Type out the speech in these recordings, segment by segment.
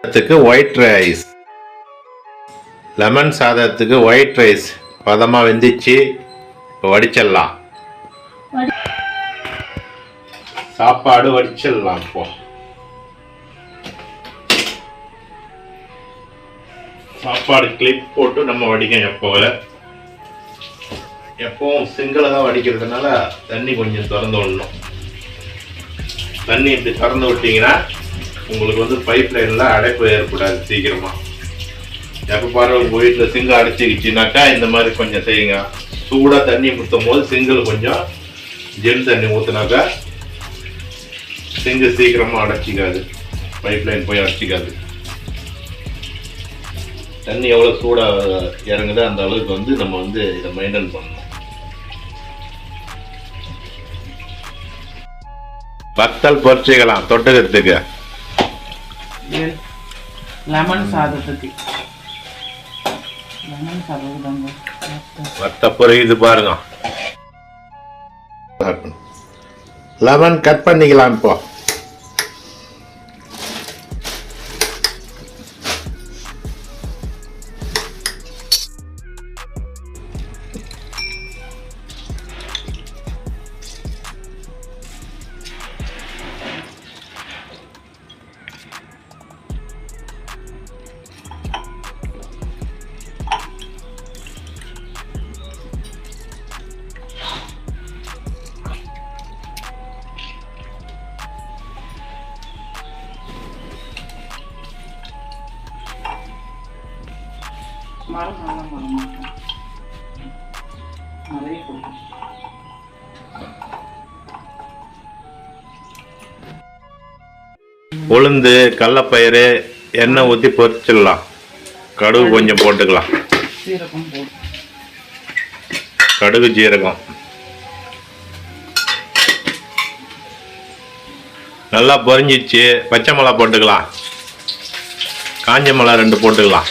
சாதத்துக்கு white rice. Lemon சாதத்துக்கு white rice பதமாக வெந்துச்சு. இப்போ வடிச்சிடலாம். சாப்பாடு வடிச்சிடலாம். இப்போ சாப்பாடு கிளிப் போட்டு நம்ம வடிக்க எப்பவும் சிங்கிளை தான் வடிக்கிறதுனால தண்ணி கொஞ்சம் திறந்து விடணும். தண்ணி இப்படி திறந்து விட்டீங்கன்னா உங்களுக்கு பைப் லைனில் அடைப்பு ஏற்படாது சீக்கிரமாக. எப்போ பாரு உங்கள் வீட்டில் சிங்கு அடைச்சிக்கிச்சுனாக்கா இந்த மாதிரி கொஞ்சம் செய்யுங்க. சூடாக தண்ணி ஊற்றும் போது சிங்கிள் கொஞ்சம் ஜெல் தண்ணி ஊற்றினாக்கா சிங்கு சீக்கிரமாக அடைச்சிக்காது, பைப் லைன் போய் அடைச்சிக்காது. தண்ணி எவ்வளோ சூடாக இறங்குதோ அந்த அளவுக்கு நம்ம இதை மெயின்டைன் பண்ணணும். வத்தல் பொரிச்சிக்கலாம் தொட்டுக்கிறதுக்கு. லெமன் சாதத்துக்கு வத்த பொரியுது பாருங்க. லெமன் கட் பண்ணிக்கலாம். இப்போ உளுந்து கடலைப்பயிறு எண்ணெய் ஊற்றி பொரிச்சிடலாம். கடுகு கொஞ்சம் போட்டுக்கலாம். கடுகு ஜீரகம் நல்லா பொரிஞ்சிச்சு. பச்சை மிளகா போட்டுக்கலாம். காஞ்ச மிளகா 2 போட்டுக்கலாம்.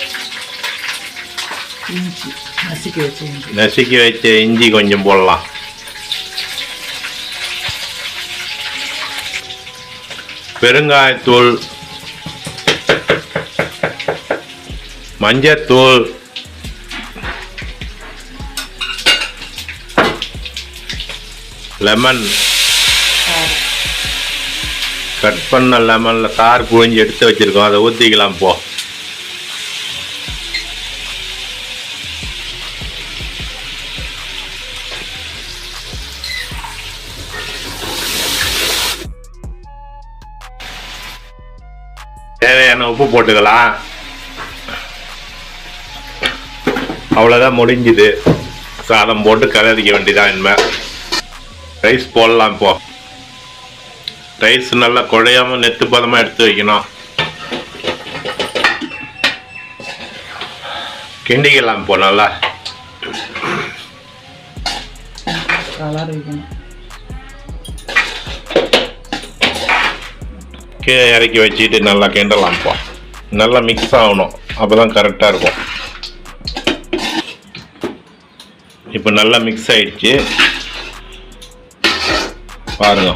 நசுக்கி வச்ச இஞ்சி கொஞ்சம் போடலாம். பெருங்காயத்தூள், மஞ்சத்தூள், லெமன், கட் பண்ண லெமனில் சாறு புழிஞ்சு எடுத்து வச்சிருக்கோம், அதை ஊற்றிக்கலாம். போ தேவையான உப்பு போட்டுக்கலாம். அவ்வளோதான், முடிஞ்சுது. சாதம் போட்டு கலரிக்க வேண்டியதான். இனிமே ரைஸ் போடலாம். இப்போ ரைஸ் நல்லா குழையாம நெத்து பதமாக எடுத்து வைக்கணும். கிண்டிக்கலாம். இப்போ நல்லா இறக்கி வச்சுட்டு நல்லா கிண்டலாம். இப்போ நல்லா மிக்ஸ் ஆகணும், அப்போதான் கரெக்டாக இருக்கும். இப்போ நல்லா மிக்ஸ் ஆயிடுச்சு பாருங்க.